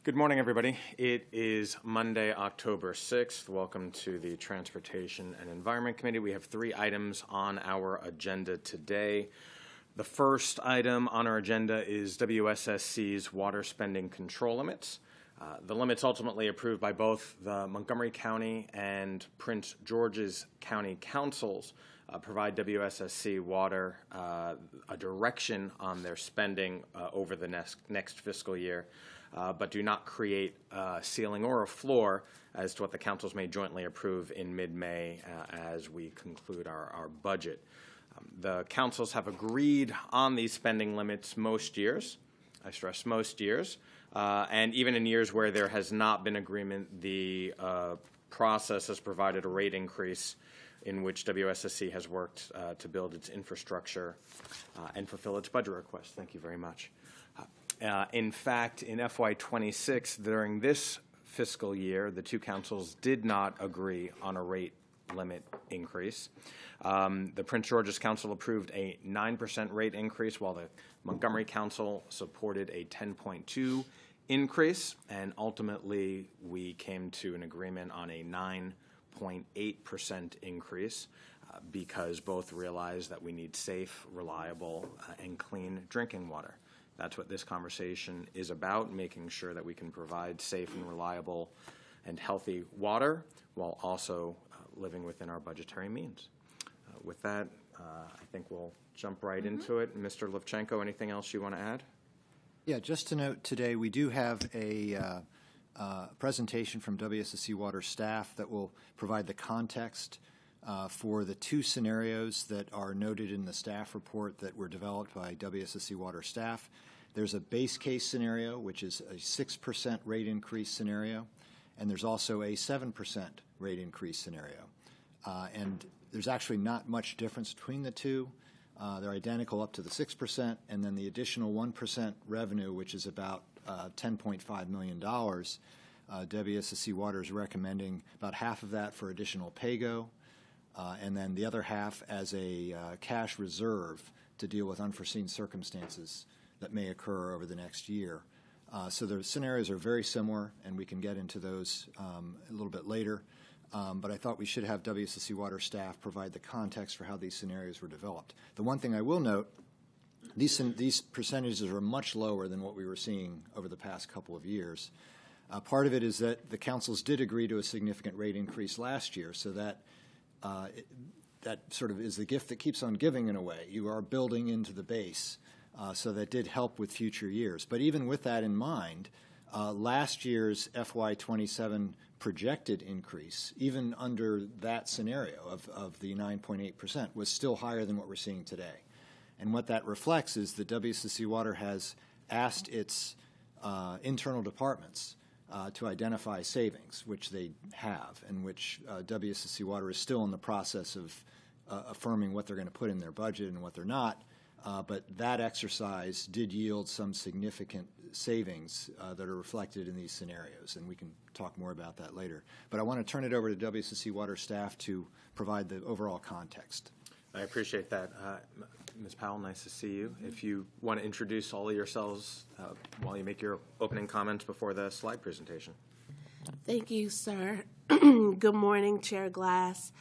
Good morning, everybody. It is Monday, October 6th. Welcome to the Transportation and Environment Committee. We have 3 items on our agenda today. The first item on our agenda is WSSC's water spending control limits. The limits ultimately approved by both the Montgomery County and Prince George's County Councils provide WSSC Water a direction on their spending over the next fiscal year, but do not create a ceiling or a floor as to what the councils may jointly approve in mid-May as we conclude our budget. The councils have agreed on these spending limits most years. I stress most years. And even in years where there has not been agreement, the process has provided a rate increase in which WSSC has worked to build its infrastructure and fulfill its budget requests. Thank you very much. In fact, in FY26, during this fiscal year, the 2 councils did not agree on a rate limit increase. The Prince George's Council approved a 9% rate increase, while the Montgomery Council supported a 10.2% increase, and ultimately we came to an agreement on a 9.8% increase because both realized that we need safe, reliable, and clean drinking water. That's what this conversation is about, making sure that we can provide safe and reliable and healthy water while also living within our budgetary means. With that, I think we'll jump right into it. Mr. Levchenko, anything else you want to add? Yeah, just to note today, we do have a presentation from WSSC Water staff that will provide the context for the 2 scenarios that are noted in the staff report that were developed by WSSC Water staff. There's a base case scenario, which is a 6% rate increase scenario, and there's also a 7% rate increase scenario. And there's actually not much difference between the 2. They're identical up to the 6%, and then the additional 1% revenue, which is about $10.5 million. WSSC Water is recommending about half of that for additional PAYGO, and then the other half as a cash reserve to deal with unforeseen circumstances that may occur over the next year. So the scenarios are very similar, and we can get into those a little bit later. But I thought we should have WSSC Water staff provide the context for how these scenarios were developed. The one thing I will note, these percentages are much lower than what we were seeing over the past couple of years. Part of it is that the councils did agree to a significant rate increase last year, so that that sort of is the gift that keeps on giving in a way. You are building into the base, so that did help with future years. But even with that in mind, last year's FY27 projected increase, even under that scenario of the 9.8%, was still higher than what we're seeing today. And what that reflects is that WSSC Water has asked its internal departments to identify savings, which they have, and which WSSC Water is still in the process of affirming what they're going to put in their budget and what they're not. But that exercise did yield some significant savings that are reflected in these scenarios, and we can talk more about that later. But I want to turn it over to WSSC Water staff to provide the overall context. I appreciate that. Ms. Powell, nice to see you. If you want to introduce all of yourselves while you make your opening comments before the slide presentation. Thank you, sir. Good morning, Chair Glass,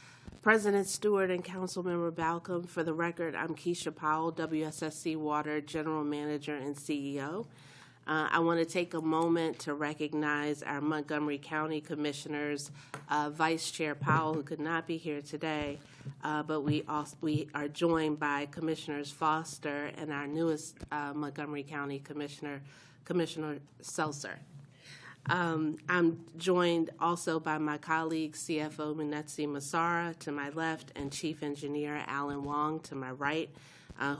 President Stewart, and Councilmember Balcom. For the record, I'm Keisha Powell, WSSC Water General Manager and CEO. I want to take a moment to recognize our Montgomery County Commissioners, Vice Chair Powell, who could not be here today, but we are joined by Commissioners Foster and our newest Montgomery County Commissioner, Commissioner Seltzer. I'm joined also by my colleague, CFO Munetsi Masara, to my left, and Chief Engineer Alan Wong to my right,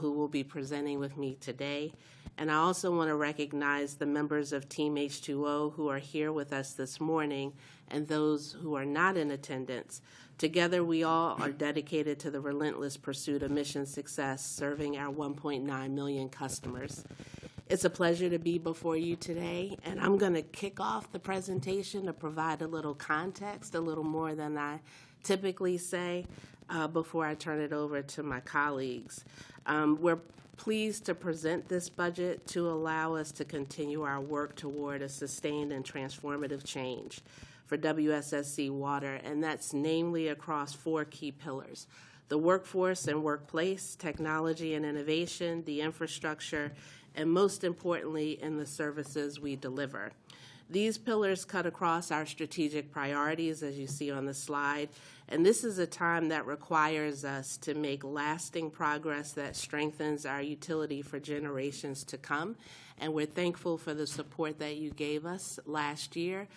who will be presenting with me today. And I also want to recognize the members of Team H2O who are here with us this morning and those who are not in attendance. Together, we all are dedicated to the relentless pursuit of mission success, serving our 1.9 million customers. It's a pleasure to be before you today, and I'm going to kick off the presentation to provide a little context, a little more than I typically say, before I turn it over to my colleagues. We're pleased to present this budget to allow us to continue our work toward a sustained and transformative change for WSSC Water, and that's namely across 4 key pillars: the workforce and workplace, technology and innovation, the infrastructure, and most importantly, in the services we deliver. These pillars cut across our strategic priorities, as you see on the slide, and this is a time that requires us to make lasting progress that strengthens our utility for generations to come. And we're thankful for the support that you gave us last year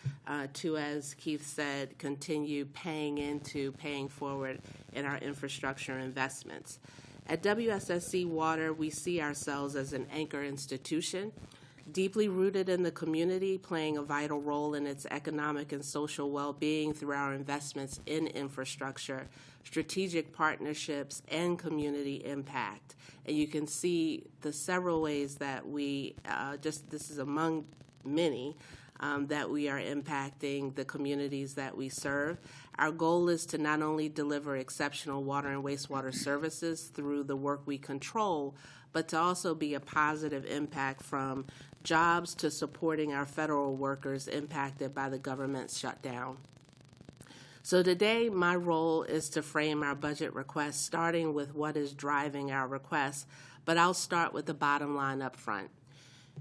to, as Keith said, continue paying forward in our infrastructure investments. At WSSC Water, we see ourselves as an anchor institution, deeply rooted in the community, playing a vital role in its economic and social well-being through our investments in infrastructure, strategic partnerships, and community impact. And you can see the several ways that we, this is among many, that we are impacting the communities that we serve. Our goal is to not only deliver exceptional water and wastewater services through the work we control, but to also be a positive impact from jobs to supporting our federal workers impacted by the government shutdown. So today, my role is to frame our budget request, starting with what is driving our request, but I'll start with the bottom line up front.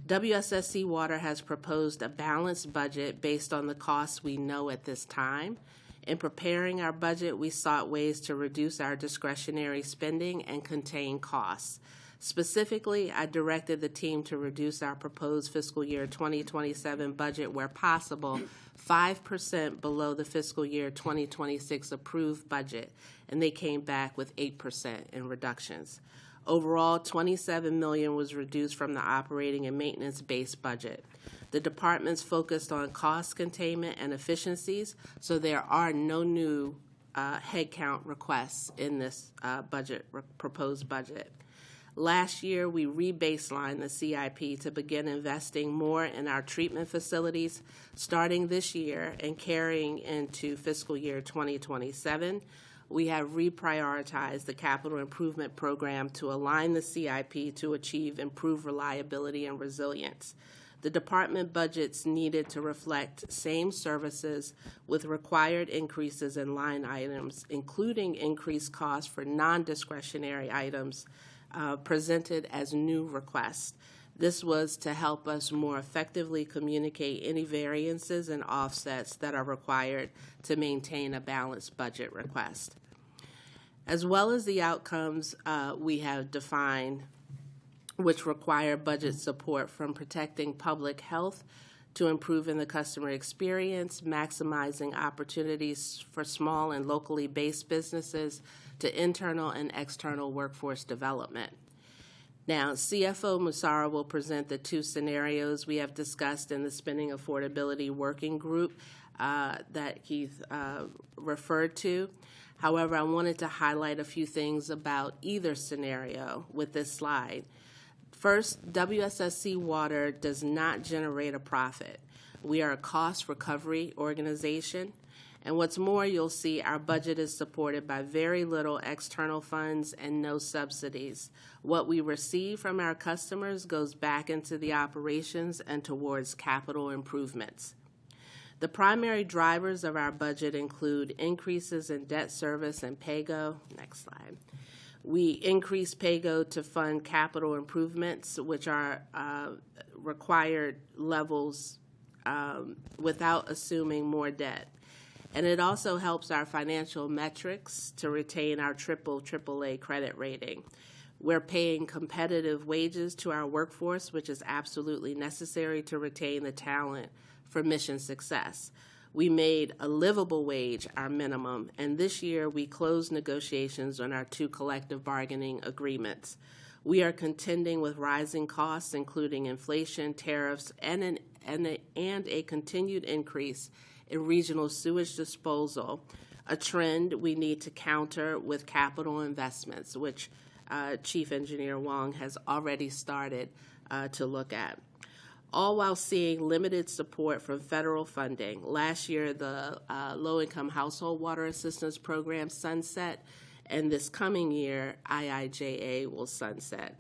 WSSC Water has proposed a balanced budget based on the costs we know at this time. In preparing our budget, we sought ways to reduce our discretionary spending and contain costs. Specifically, I directed the team to reduce our proposed fiscal year 2027 budget where possible 5% below the fiscal year 2026 approved budget, and they came back with 8% in reductions. Overall, $27 million was reduced from the operating and maintenance base budget. The departments focused on cost containment and efficiencies, so there are no new headcount requests in this proposed budget. Last year, we re-baselined the CIP to begin investing more in our treatment facilities starting this year and carrying into fiscal year 2027. We have reprioritized the capital improvement program to align the CIP to achieve improved reliability and resilience. The department budgets needed to reflect same services with required increases in line items, including increased costs for non-discretionary items presented as new requests. This was to help us more effectively communicate any variances and offsets that are required to maintain a balanced budget request. As well as the outcomes we have defined, which require budget support from protecting public health to improving the customer experience, maximizing opportunities for small and locally based businesses, to internal and external workforce development. Now, CFO Musara will present the 2 scenarios we have discussed in the Spending Affordability Working Group that Keith referred to. However, I wanted to highlight a few things about either scenario with this slide. First, WSSC Water does not generate a profit. We are a cost recovery organization. And what's more, you'll see our budget is supported by very little external funds and no subsidies. What we receive from our customers goes back into the operations and towards capital improvements. The primary drivers of our budget include increases in debt service and PAYGO. Next slide. We increase PAYGO to fund capital improvements, which are required levels without assuming more debt. And it also helps our financial metrics to retain our AAA credit rating. We're paying competitive wages to our workforce, which is absolutely necessary to retain the talent for mission success. We made a livable wage our minimum, and this year we closed negotiations on our 2 collective bargaining agreements. We are contending with rising costs, including inflation, tariffs, and a continued increase in regional sewage disposal, a trend we need to counter with capital investments, which Chief Engineer Wong has already started to look at. All while seeing limited support from federal funding. Last year, the Low-Income Household Water Assistance Program sunset, and this coming year, IIJA will sunset.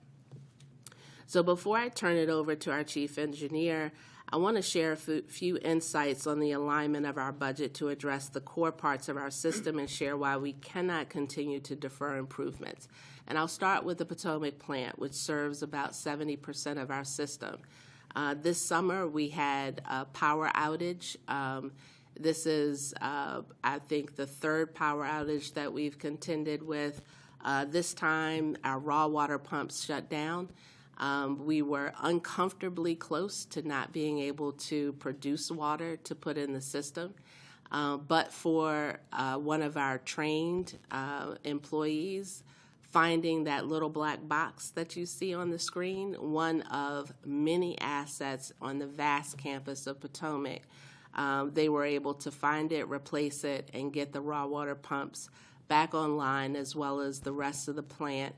So before I turn it over to our chief engineer, I want to share a few insights on the alignment of our budget to address the core parts of our system and share why we cannot continue to defer improvements. And I'll start with the Potomac plant, which serves about 70% of our system. This summer, we had a power outage. This is, I think, the third power outage that we've contended with. This time, our raw water pumps shut down. We were uncomfortably close to not being able to produce water to put in the system. But for one of our trained employees finding that little black box that you see on the screen, one of many assets on the vast campus of Potomac, they were able to find it, replace it, and get the raw water pumps back online, as well as the rest of the plant,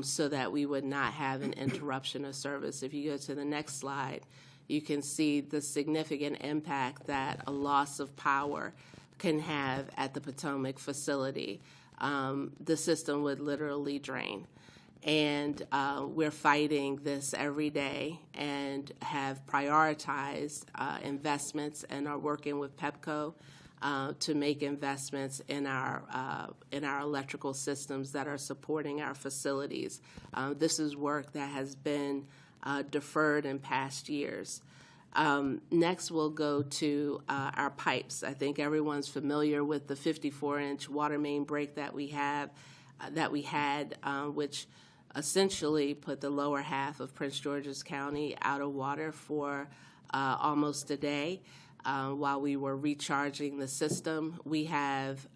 so that we would not have an interruption of service. If you go to the next slide, you can see the significant impact that a loss of power can have at the Potomac facility. The system would literally drain. And we're fighting this every day and have prioritized investments and are working with PEPCO to make investments in our electrical systems that are supporting our facilities. This is work that has been deferred in past years. Next, we'll go to our pipes. I think everyone's familiar with the 54-inch water main break that we had, which essentially put the lower half of Prince George's County out of water for almost a day. While we were recharging the system, we have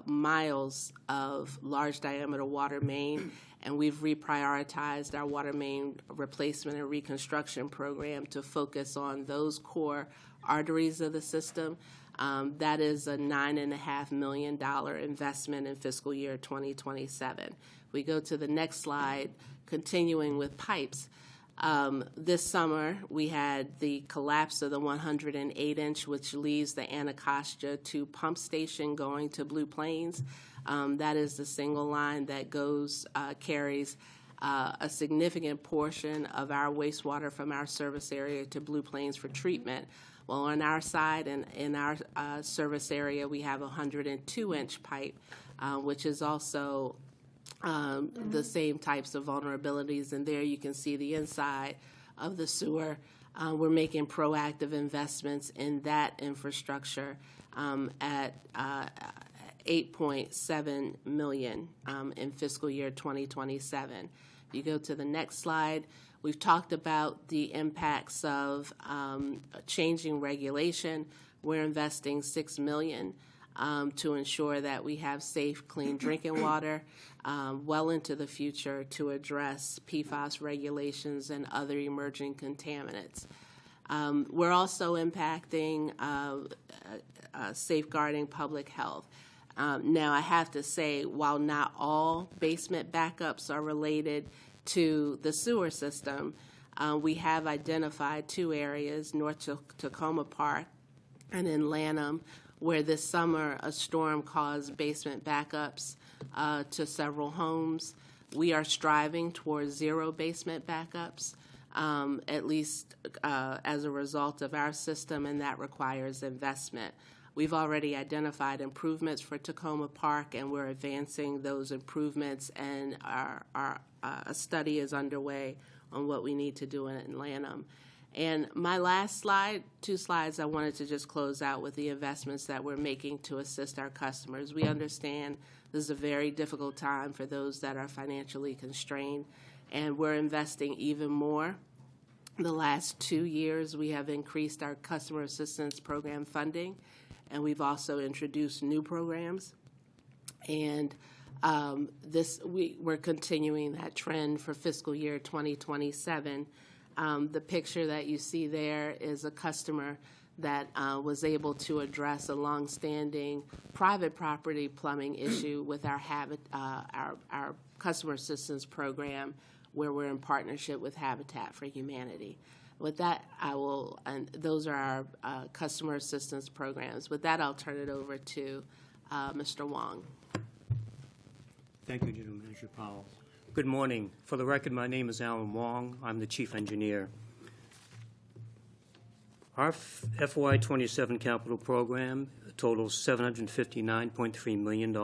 miles of large diameter water main, and we've reprioritized our water main replacement and reconstruction program to focus on those core arteries of the system. That is a $9.5 million investment in fiscal year 2027. We go to the next slide, continuing with pipes. This summer, we had the collapse of the 108-inch, which leaves the Anacostia 2 pump station going to Blue Plains. That is the single line that carries a significant portion of our wastewater from our service area to Blue Plains for treatment. Well, on our side and in our service area, we have a 102-inch pipe, which is also the same types of vulnerabilities, and there you can see the inside of the sewer. We're making proactive investments in that infrastructure at $8.7 million in fiscal year 2027. If you go to the next slide, we've talked about the impacts of changing regulation. We're investing $6 million to ensure that we have safe, clean drinking water well into the future to address PFAS regulations and other emerging contaminants. We're also impacting safeguarding public health. Now, I have to say, while not all basement backups are related to the sewer system, we have identified 2 areas, North Tacoma Park and in Lanham, where this summer a storm caused basement backups to several homes. We are striving towards 0 basement backups, at least as a result of our system, and that requires investment. We've already identified improvements for Tacoma Park, and we're advancing those improvements, and a study is underway on what we need to do in Lanham. And my last slide, 2 slides, I wanted to just close out with the investments that we're making to assist our customers. We understand this is a very difficult time for those that are financially constrained, and we're investing even more. The last 2 years, we have increased our customer assistance program funding, and we've also introduced new programs. And we're continuing that trend for fiscal year 2027. The picture that you see there is a customer that was able to address a longstanding private property plumbing issue with our customer assistance program, where we're in partnership with Habitat for Humanity. With that, and those are our customer assistance programs. With that, I'll turn it over to Mr. Wong. Thank you, General Manager Powell. Good morning. For the record, my name is Alan Wong. I'm the chief engineer. Our FY27 capital program totals $759.3 million,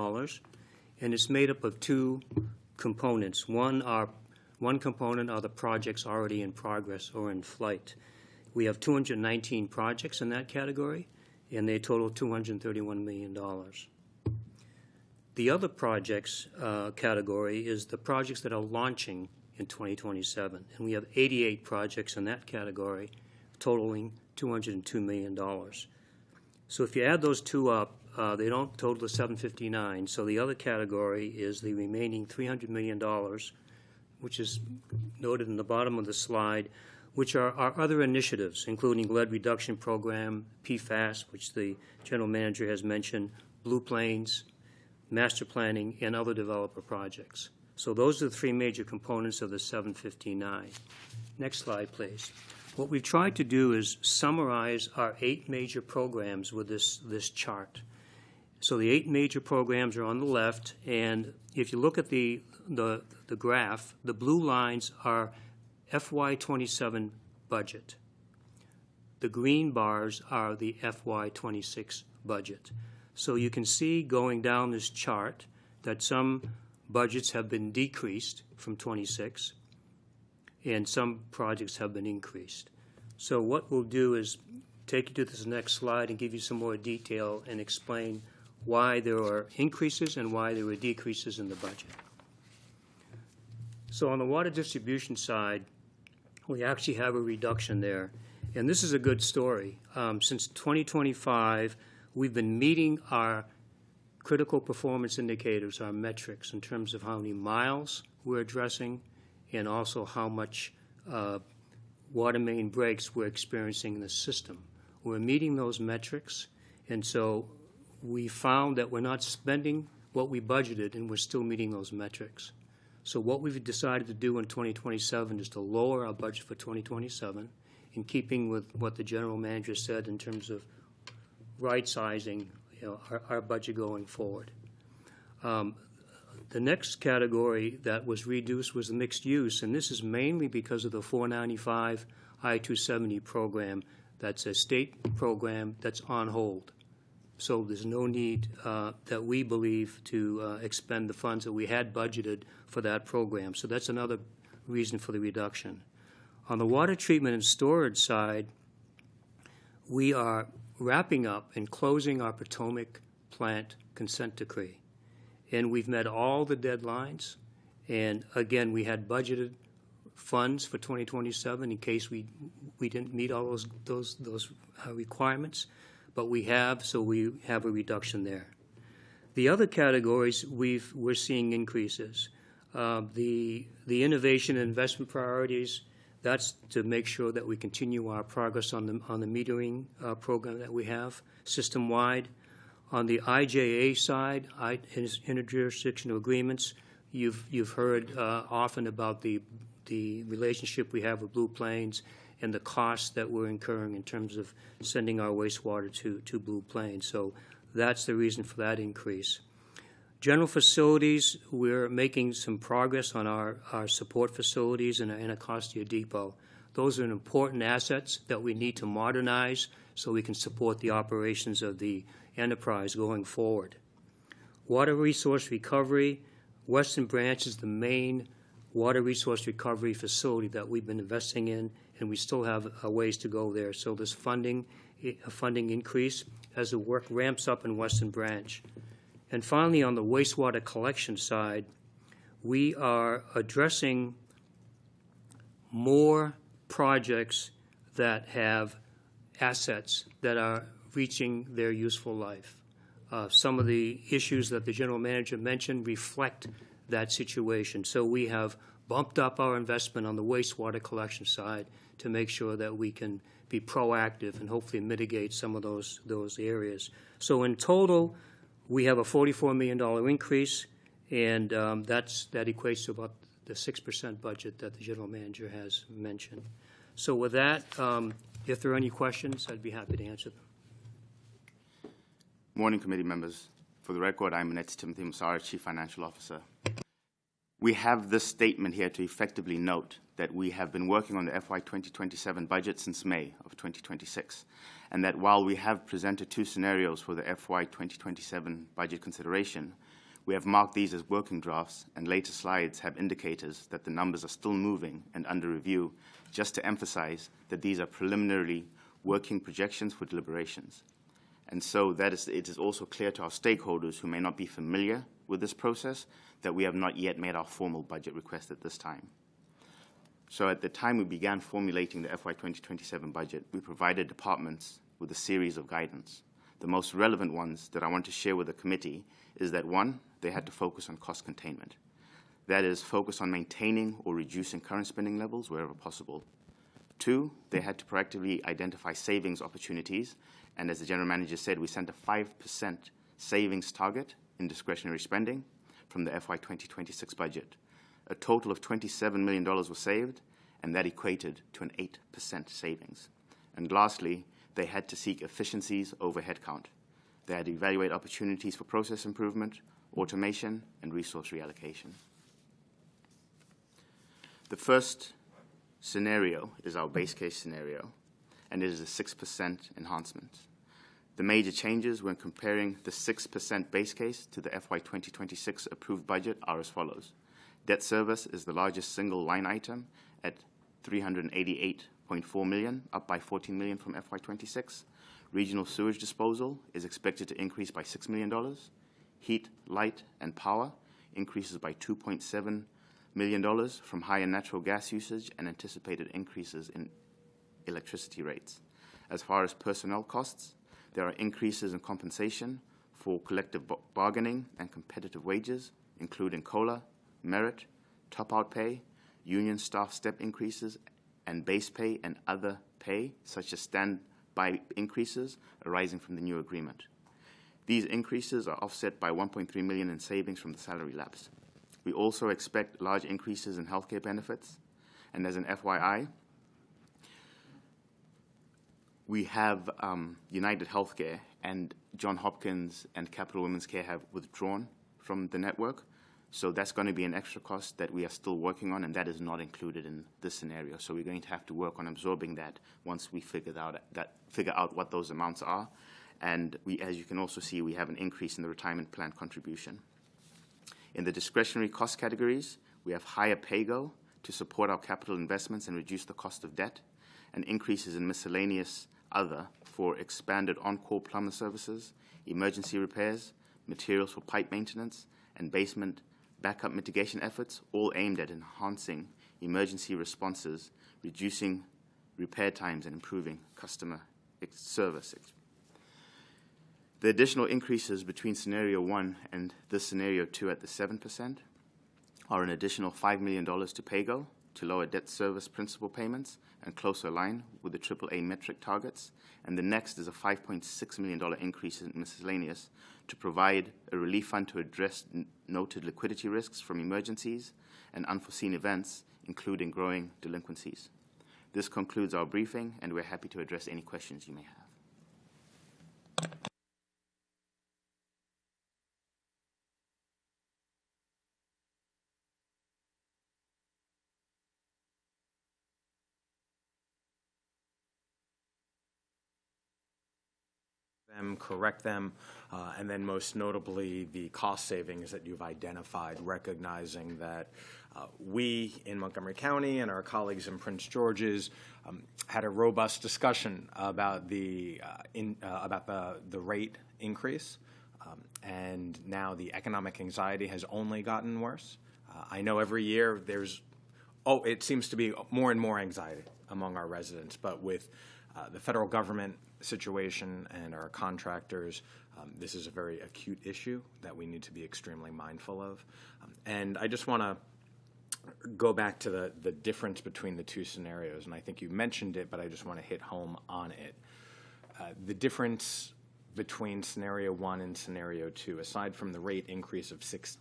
and it's made up of two components. One component are the projects already in progress or in flight. We have 219 projects in that category, and they total $231 million. The other projects category is the projects that are launching in 2027, and we have 88 projects in that category, totaling $202 million. So if you add those two up, they don't total the 759. So the other category is the remaining $300 million, which is noted in the bottom of the slide, which are our other initiatives, including lead reduction program, PFAS, which the general manager has mentioned, Blue Plains, master planning, and other developer projects. So those are the three major components of the 759. Next slide, please. What we've tried to do is summarize our 8 major programs with this chart. So the 8 major programs are on the left, and if you look at the graph, the blue lines are FY27 budget. The green bars are the FY26 budget. So you can see going down this chart that some budgets have been decreased from 26 and some projects have been increased. So what we'll do is take you to this next slide and give you some more detail and explain why there are increases and why there were decreases in the budget. So on the water distribution side, we actually have a reduction there. And this is a good story. Since 2025, we've been meeting our critical performance indicators, our metrics, in terms of how many miles we're addressing and also how much water main breaks we're experiencing in the system. We're meeting those metrics, and so we found that we're not spending what we budgeted, and we're still meeting those metrics. So what we've decided to do in 2027 is to lower our budget for 2027, in keeping with what the general manager said in terms of right-sizing, our budget going forward. The next category that was reduced was the mixed use, and this is mainly because of the 495 I-270 program. That's a state program that's on hold. So there's no need that we believe to expend the funds that we had budgeted for that program. So that's another reason for the reduction. On the water treatment and storage side, we are wrapping up and closing our Potomac plant consent decree. And we've met all the deadlines. And again, we had budgeted funds for 2027 in case we didn't meet all those requirements. But we have, so we have a reduction there. The other categories, we're seeing increases. The innovation and investment priorities, that's to make sure that we continue our progress on the metering program that we have system-wide. On the IJA side, interjurisdictional agreements, you've heard often about the relationship we have with Blue Plains and the costs that we're incurring in terms of sending our wastewater to Blue Plains. So that's the reason for that increase. General facilities, we're making some progress on our support facilities in Anacostia Depot. Those are important assets that we need to modernize so we can support the operations of the enterprise going forward. Water resource recovery, Western Branch is the main water resource recovery facility that we've been investing in, and we still have a ways to go there. So there's a funding increase as the work ramps up in Western Branch. And finally, on the wastewater collection side, we are addressing more projects that have assets that are reaching their useful life. Some of the issues that the general manager mentioned reflect that situation. So we have bumped up our investment on the wastewater collection side to make sure that we can be proactive and hopefully mitigate some of those areas. So in total, we have a $44 million increase, and that equates to about the 6% budget that the general manager has mentioned. So with that, if there are any questions, I'd be happy to answer them. Morning, committee members. For the record, I'm Annette Timothy Musara, Chief Financial Officer. We have this statement here to effectively note that we have been working on the FY 2027 budget since May of 2026, and that while we have presented 2 scenarios for the FY 2027 budget consideration, we have marked these as working drafts, and later slides have indicators that the numbers are still moving and under review, just to emphasize that these are preliminarily working projections for deliberations. And so it is also clear to our stakeholders who may not be familiar with this process that we have not yet made our formal budget request at this time. So at the time we began formulating the FY 2027 budget, we provided departments with a series of guidance. The most relevant ones that I want to share with the committee is that 1, they had to focus on cost containment. That is, focus on maintaining or reducing current spending levels wherever possible. 2, they had to proactively identify savings opportunities, and as the General Manager said, we sent a 5% savings target in discretionary spending from the FY 2026 budget. A total of $27 million was saved, and that equated to an 8% savings. And lastly, they had to seek efficiencies over headcount. They had to evaluate opportunities for process improvement, automation, and resource reallocation. The first scenario is our base case scenario, and it is a 6% enhancement. The major changes when comparing the 6% base case to the FY 2026 approved budget are as follows. Debt service is the largest single line item at $388.4 million, up by $14 million from FY 26. Regional sewage disposal is expected to increase by $6 million. Heat, light, and power increases by $2.7 million from higher natural gas usage and anticipated increases in electricity rates. As far as personnel costs, there are increases in compensation for collective bargaining and competitive wages, including COLA, merit, top-out pay, union staff step increases, and base pay and other pay, such as standby increases arising from the new agreement. These increases are offset by $1.3 million in savings from the salary lapse. We also expect large increases in healthcare benefits, and as an FYI, we have United Healthcare and Johns Hopkins and Capital Women's Care have withdrawn from the network. So that's going to be an extra cost that we are still working on, and that is not included in this scenario. So we're going to have to work on absorbing that once we figure out what those amounts are. And as you can also see, we have an increase in the retirement plan contribution. In the discretionary cost categories, we have higher pay-go to support our capital investments and reduce the cost of debt, and increases in miscellaneous other for expanded on-call plumber services, emergency repairs, materials for pipe maintenance, and basement backup mitigation efforts, all aimed at enhancing emergency responses, reducing repair times, and improving customer service. The additional increases between Scenario 1 and this Scenario 2 at the 7% are an additional $5 million to pay-go to lower debt service principal payments and closer align with the AAA metric targets. And the next is a $5.6 million increase in miscellaneous to provide a relief fund to address noted liquidity risks from emergencies and unforeseen events, including growing delinquencies. This concludes our briefing, and we're happy to address any questions you may have. Correct them, and then most notably the cost savings that you've identified, recognizing that we in Montgomery County and our colleagues in Prince George's had a robust discussion about the rate increase, and now the economic anxiety has only gotten worse. I know every year it seems to be more and more anxiety among our residents, but with the federal government situation and our contractors, this is a very acute issue that we need to be extremely mindful of. And I just want to go back to the difference between the two scenarios, and I think you mentioned it, but I just want to hit home on it. The difference between Scenario 1 and Scenario 2, aside from the rate increase of 6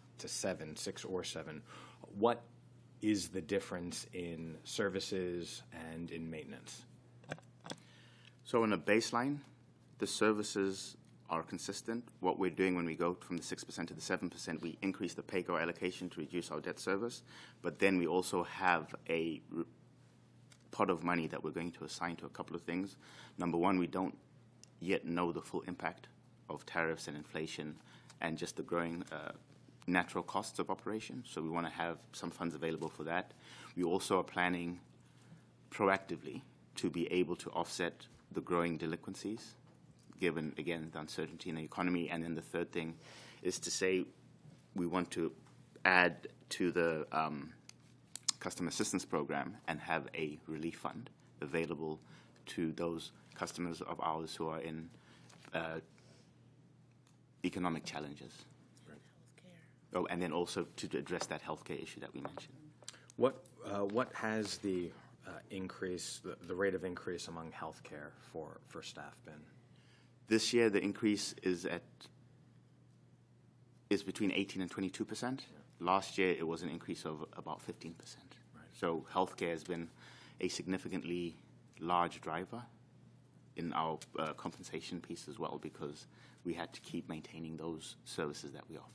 or 7, what is the difference in services and in maintenance? So in a baseline, the services are consistent. What we're doing when we go from the 6% to the 7%, we increase the PAYGO allocation to reduce our debt service, but then we also have a pot of money that we're going to assign to a couple of things. Number one, we don't yet know the full impact of tariffs and inflation and just the growing natural costs of operation, so we want to have some funds available for that. We also are planning proactively to be able to offset the growing delinquencies, given, again, the uncertainty in the economy. And then the third thing is to say we want to add to the customer assistance program and have a relief fund available to those customers of ours who are in economic challenges. Oh, and then also to address that healthcare issue that we mentioned. What has the increase, the rate of increase among healthcare for staff been? This year, the increase is between 18 and 22%. Yeah. Last year, it was an increase of about 15%. Right. So healthcare has been a significantly large driver in our compensation piece as well, because we had to keep maintaining those services that we offer.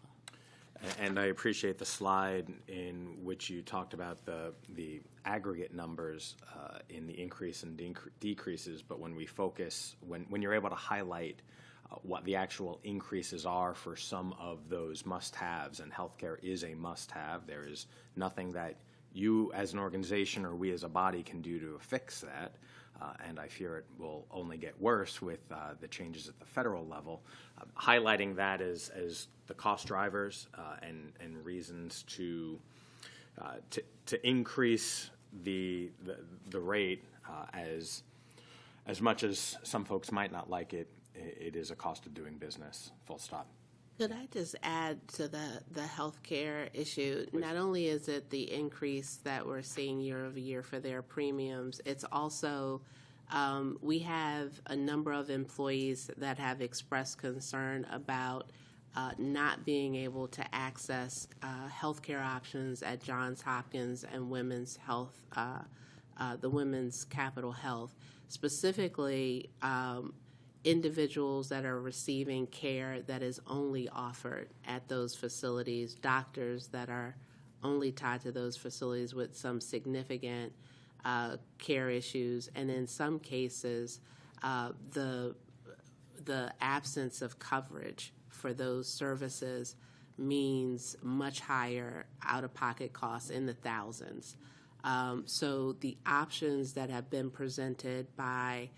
And I appreciate the slide in which you talked about the aggregate numbers in the increase and decreases, but when we focus, when you're able to highlight what the actual increases are for some of those must-haves, and healthcare is a must-have, there is nothing that you as an organization or we as a body can do to fix that. And I fear it will only get worse with the changes at the federal level. Highlighting that as the cost drivers and reasons to increase the rate as much as some folks might not like it, it is a cost of doing business. Full stop. Could I just add to the healthcare issue? Please. Not only is it the increase that we're seeing year over year for their premiums, it's also we have a number of employees that have expressed concern about not being able to access healthcare options at Johns Hopkins and Women's Health, the Women's Capital Health, specifically. Individuals that are receiving care that is only offered at those facilities, doctors that are only tied to those facilities with some significant care issues, and in some cases, the absence of coverage for those services means much higher out-of-pocket costs in the thousands. So the options that have been presented by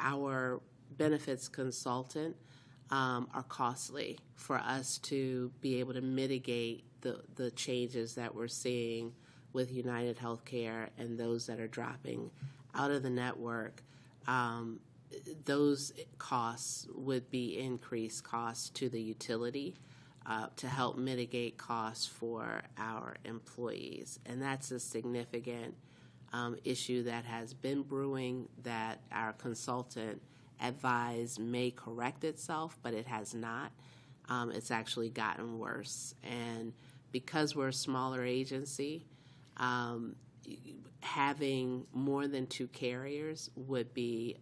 our benefits consultant are costly for us to be able to mitigate the changes that we're seeing with United Healthcare and those that are dropping out of the network. Those costs would be increased costs to the utility to help mitigate costs for our employees. And that's a significant issue that has been brewing that our consultant advised may correct itself, but it has not. It's actually gotten worse. And because we're a smaller agency, having more than two carriers would be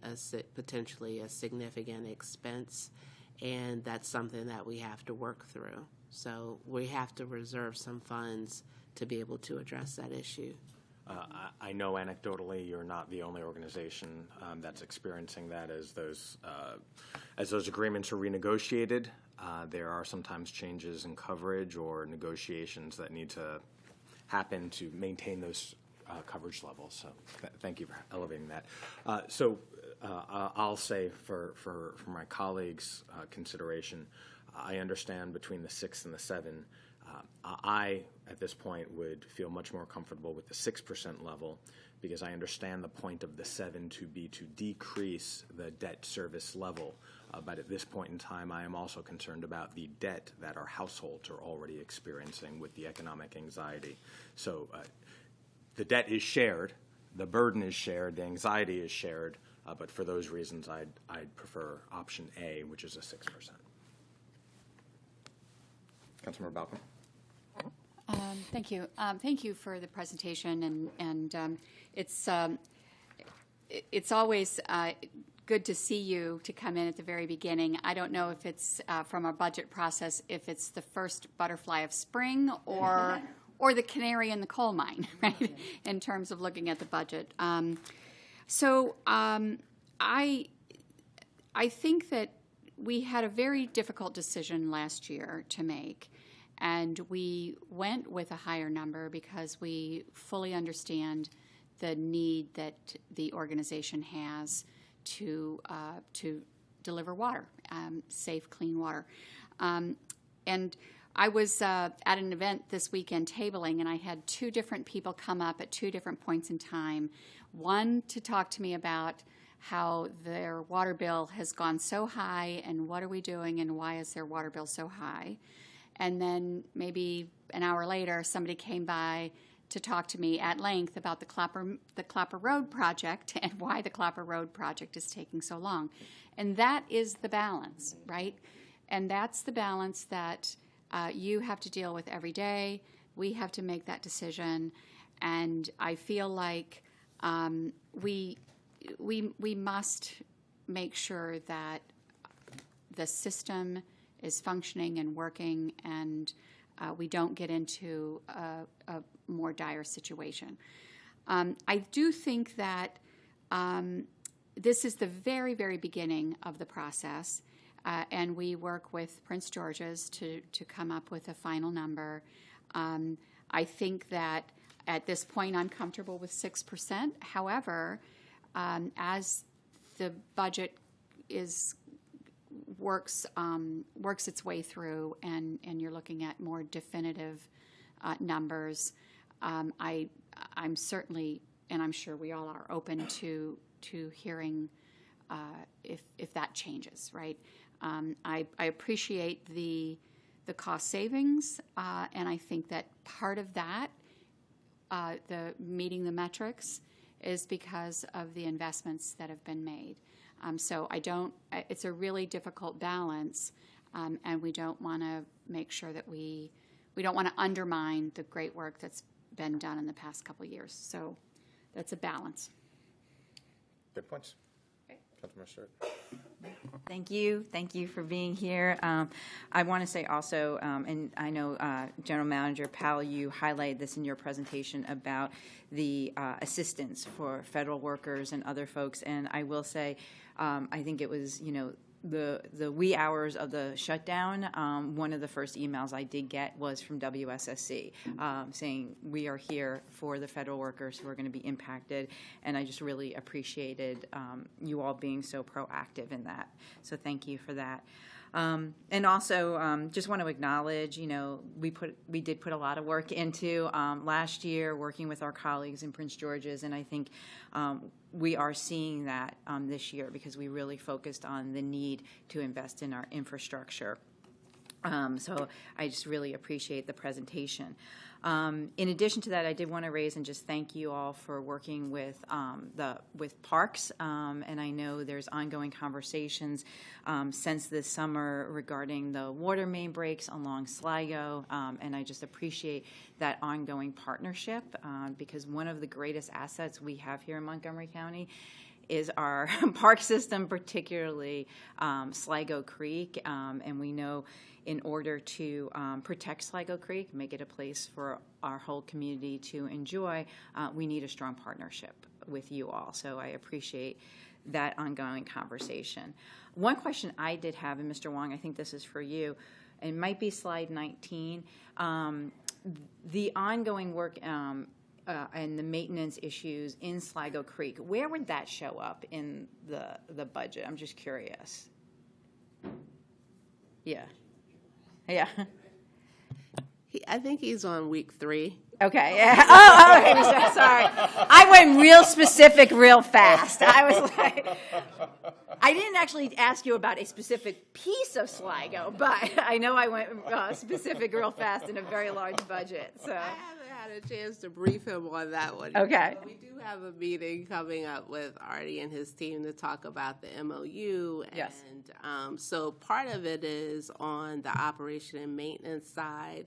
potentially a significant expense, and that's something that we have to work through. So we have to reserve some funds to be able to address that issue. I know anecdotally you're not the only organization that's experiencing that as those agreements are renegotiated. There are sometimes changes in coverage or negotiations that need to happen to maintain those coverage levels. So thank you for elevating that. I'll say for my colleagues' consideration, I understand between the 6 and the 7. I, at this point, would feel much more comfortable with the 6% level because I understand the point of the 7 to be to decrease the debt service level. But at this point in time, I am also concerned about the debt that our households are already experiencing with the economic anxiety. So the debt is shared, the burden is shared, the anxiety is shared, but for those reasons, I'd prefer option A, which is a 6%. Councilmember Balcom. Thank you. Thank you for the presentation, and it's always good to see you to come in at the very beginning. I don't know if it's from our budget process, if it's the first butterfly of spring or the canary in the coal mine, right? In terms of looking at the budget. I think that we had a very difficult decision last year to make, and we went with a higher number because we fully understand the need that the organization has to deliver water, safe, clean water. And I was at an event this weekend tabling, and I had two different people come up at two different points in time. One to talk to me about how their water bill has gone so high and what are we doing and why is their water bill so high. And then maybe an hour later, somebody came by to talk to me at length about the Clapper Road project and why the Clapper Road project is taking so long. And that is the balance, right? And that's the balance that you have to deal with every day. We have to make that decision. And I feel like we must make sure that the system is functioning and working, and we don't get into a more dire situation. I do think that this is the very, very beginning of the process, and we work with Prince George's to come up with a final number. I think that at this point I'm comfortable with 6%. However, as the budget works its way through, and you're looking at more definitive numbers, I'm certainly, and I'm sure we all are, open to hearing if that changes. Right? I appreciate the cost savings, and I think that part of that, the meeting the metrics, is because of the investments that have been made. So it's a really difficult balance, and we don't want to make sure that we don't want to undermine the great work that's been done in the past couple of years. So that's a balance. Good points. Councilmember Stewart. Thank you. Thank you for being here. I want to say also, and I know General Manager Powell, you highlighted this in your presentation about the assistance for federal workers and other folks. And I will say, I think it was, the wee hours of the shutdown, one of the first emails I did get was from WSSC saying we are here for the federal workers who are going to be impacted, and I just really appreciated you all being so proactive in that. So thank you for that. And also, just want to acknowledge, we did put a lot of work into last year working with our colleagues in Prince George's, and I think we are seeing that this year because we really focused on the need to invest in our infrastructure. So I just really appreciate the presentation. In addition to that, I did want to raise and just thank you all for working with parks, and I know there's ongoing conversations since this summer regarding the water main breaks along Sligo, and I just appreciate that ongoing partnership because one of the greatest assets we have here in Montgomery County is our park system, particularly Sligo Creek, and we know in order to protect Sligo Creek, make it a place for our whole community to enjoy, we need a strong partnership with you all. So I appreciate that ongoing conversation. One question I did have, and Mr. Wong, I think this is for you, it might be slide 19, the ongoing work and the maintenance issues in Sligo Creek, where would that show up in the budget? I'm just curious. Yeah. Yeah. I think he's on week 3. Okay. Yeah. Oh, okay. Sorry. I went real specific real fast. I was like, I didn't actually ask you about a specific piece of Sligo, but I know I went specific real fast in a very large budget. So I haven't had a chance to brief him on that one. Okay. But we do have a meeting coming up with Artie and his team to talk about the MOU. And Yes. So part of it is on the operation and maintenance side.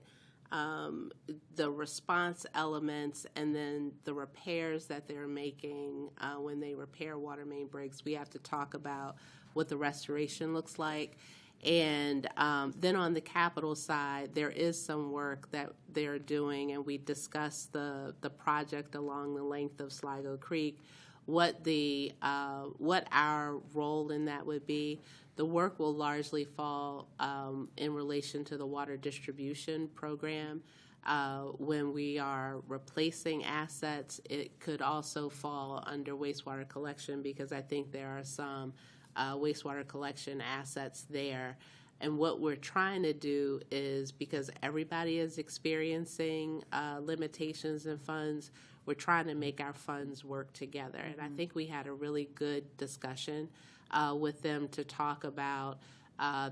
the response elements and then the repairs that they're making when they repair water main breaks. We have to talk about what the restoration looks like. And then on the capital side, there is some work that they're doing, and we discussed the project along the length of Sligo Creek, what our role in that would be. The work will largely fall in relation to the water distribution program. When we are replacing assets, it could also fall under wastewater collection, because I think there are some wastewater collection assets there. And what we're trying to do is, because everybody is experiencing limitations in funds, we're trying to make our funds work together. And I think we had a really good discussion with them to talk about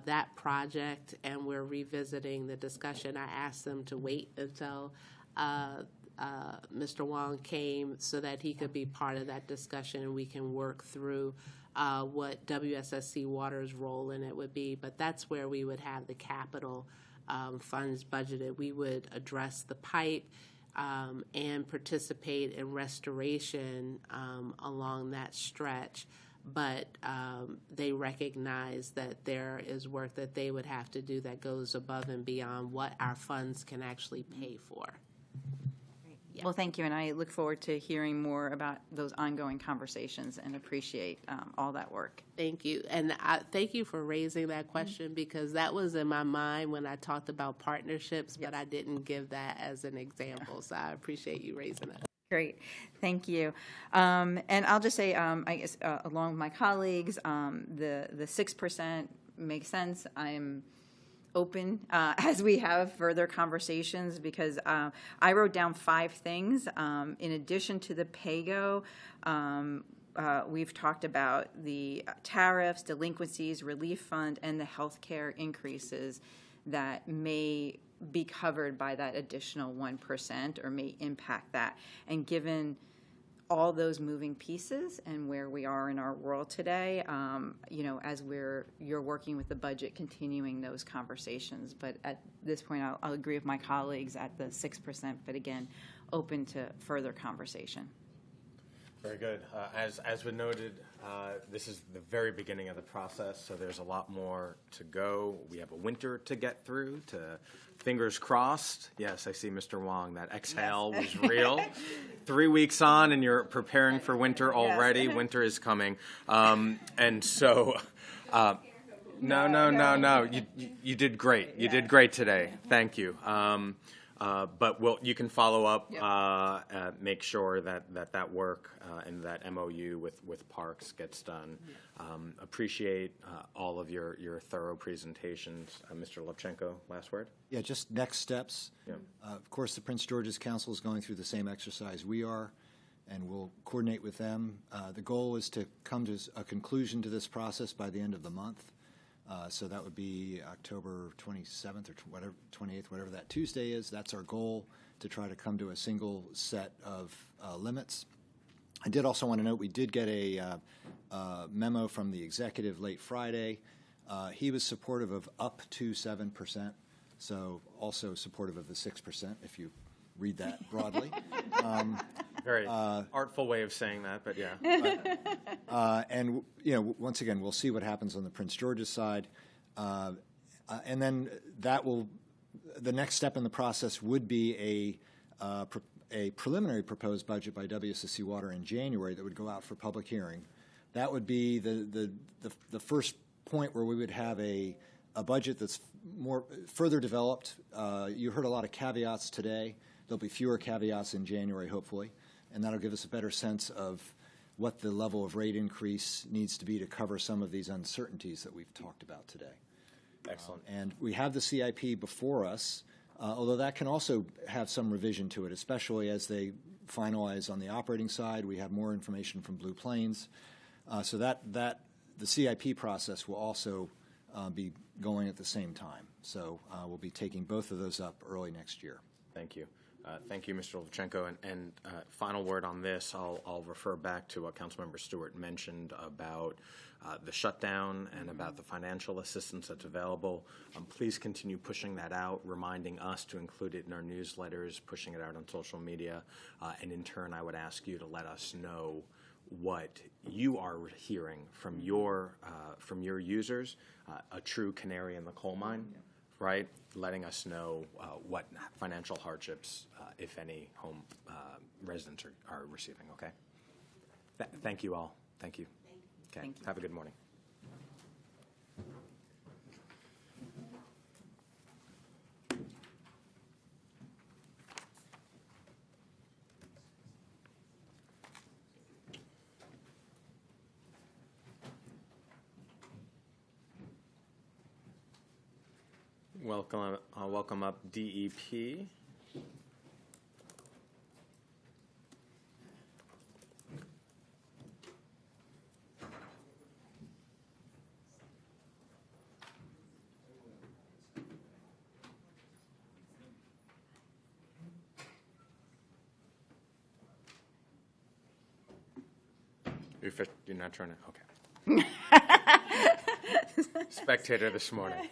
that project, and we're revisiting the discussion. I asked them to wait until Mr. Wong came so that he could be part of that discussion, and we can work through what WSSC Water's role in it would be. But that's where we would have the capital funds budgeted. We would address the pipe and participate in restoration along that stretch. But they recognize that there is work that they would have to do that goes above and beyond what our funds can actually pay for. Yeah. Well, thank you, and I look forward to hearing more about those ongoing conversations and appreciate all that work. Thank you. And thank you for raising that question, because that was in my mind when I talked about partnerships, but I didn't give that as an example. So I appreciate you raising that. Great, thank you. And I'll just say, I guess, along with my colleagues, the 6% makes sense. I'm open as we have further conversations, because I wrote down 5 things. In addition to the PAYGO, we've talked about the tariffs, delinquencies, relief fund, and the healthcare increases that may be covered by that additional 1% or may impact that. And given all those moving pieces and where we are in our world today, as you're working with the budget, continuing those conversations. But at this point, I'll agree with my colleagues at the 6%, but again, open to further conversation. Very good. As we noted, this is the very beginning of the process, so there's a lot more to go. We have a winter to get through. Fingers crossed. Yes, I see Mr. Wong. That exhale was real. 3 weeks on, and you're preparing for winter already. Yes. Winter is coming, and so. No. You did great. You did great today. Thank you. But you can follow up, make sure that work and that MOU with Parks gets done. Appreciate all of your thorough presentations. Mr. Levchenko, last word? Yeah, just next steps. Yeah. Of course, the Prince George's Council is going through the same exercise we are, and we'll coordinate with them. The goal is to come to a conclusion to this process by the end of the month. So that would be October 27th or 28th, whatever that Tuesday is. That's our goal, to try to come to a single set of limits. I did also want to note we did get a memo from the executive late Friday. He was supportive of up to 7%, so also supportive of the 6%, if you read that broadly. Very artful way of saying that, but yeah. And once again, we'll see what happens on the Prince George's side, and then the next step in the process would be a preliminary proposed budget by WSSC Water in January that would go out for public hearing. That would be the first point where we would have a budget that's further developed. You heard a lot of caveats today. There'll be fewer caveats in January, hopefully, and that'll give us a better sense of what the level of rate increase needs to be to cover some of these uncertainties that we've talked about today. Excellent. And we have the CIP before us, although that can also have some revision to it, especially as they finalize on the operating side. We have more information from Blue Plains, so that the CIP process will also be going at the same time. So we'll be taking both of those up early next year. Thank you. Thank you, Mr. Levchenko. And final word on this, I'll refer back to what Councilmember Stewart mentioned about the shutdown and about the financial assistance that's available. Please continue pushing that out, reminding us to include it in our newsletters, pushing it out on social media, and in turn, I would ask you to let us know what you are hearing from your users, a true canary in the coal mine, right? Letting us know what financial hardships, if any, home residents are receiving. Okay. Thank you all. Thank you. Okay. Thank you. Have a good morning. Welcome up DEP. You're not trying to, okay. Spectator this morning.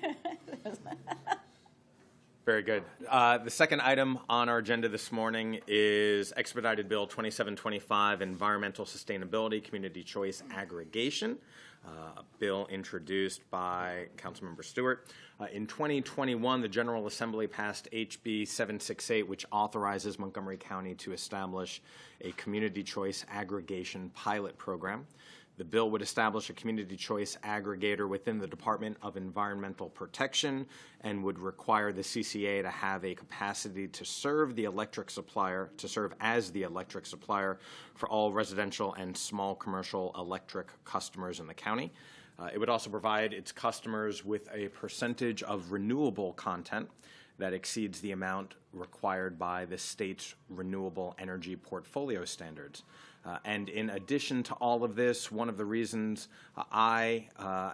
Very good. The second item on our agenda this morning is Expedited Bill 2725, Environmental Sustainability Community Choice Aggregation, a bill introduced by Councilmember Stewart. In 2021, the General Assembly passed HB 768, which authorizes Montgomery County to establish a community choice aggregation pilot program. The bill would establish a community choice aggregator within the Department of Environmental Protection and would require the CCA to have a capacity to serve as the electric supplier for all residential and small commercial electric customers in the county. It would also provide its customers with a percentage of renewable content that exceeds the amount required by the state's renewable energy portfolio standards. And in addition to all of this, one of the reasons I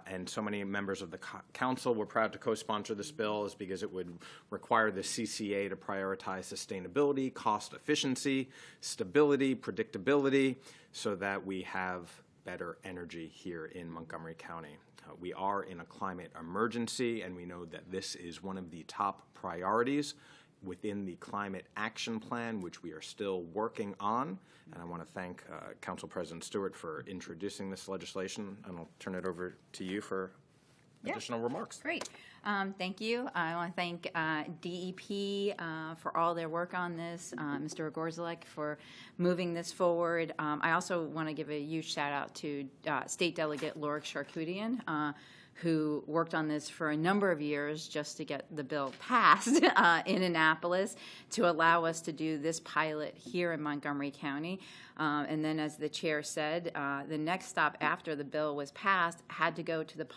and so many members of the council were proud to co-sponsor this bill is because it would require the CCA to prioritize sustainability, cost efficiency, stability, predictability, so that we have better energy here in Montgomery County. We are in a climate emergency, and we know that this is one of the top priorities within the Climate Action Plan, which we are still working on. And I want to thank Council President Stewart for introducing this legislation, and I'll turn it over to you for additional remarks. Great. Thank you. I want to thank DEP for all their work on this, Mr. Gorzelek for moving this forward. I also want to give a huge shout out to State Delegate Lorik Charkoudian, who worked on this for a number of years just to get the bill passed in Annapolis to allow us to do this pilot here in Montgomery County. And then, as the chair said, the next stop after the bill was passed had to go to the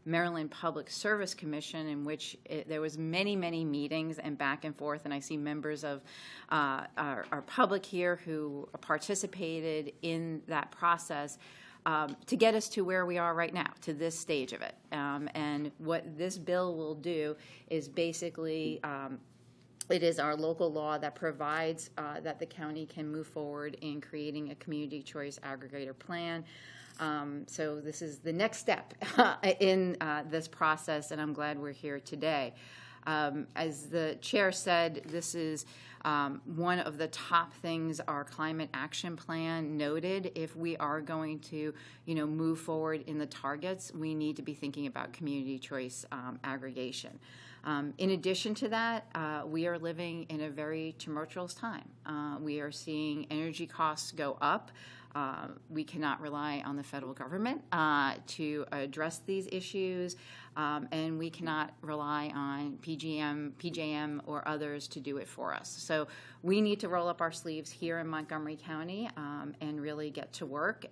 Maryland Public Service Commission, in which there was many meetings and back and forth. And I see members of our public here who participated in that process. To get us to where we are right now, to this stage of it. And what this bill will do is basically, it is our local law that provides that the county can move forward in creating a community choice aggregator plan. So this is the next step in this process, and I'm glad we're here today. As the chair said, this is one of the top things our Climate Action Plan noted. If we are going to, move forward in the targets, we need to be thinking about community choice aggregation. In addition to that, we are living in a very tumultuous time. We are seeing energy costs go up. We cannot rely on the federal government to address these issues, and we cannot rely on PJM, or others to do it for us. So we need to roll up our sleeves here in Montgomery County and really get to work,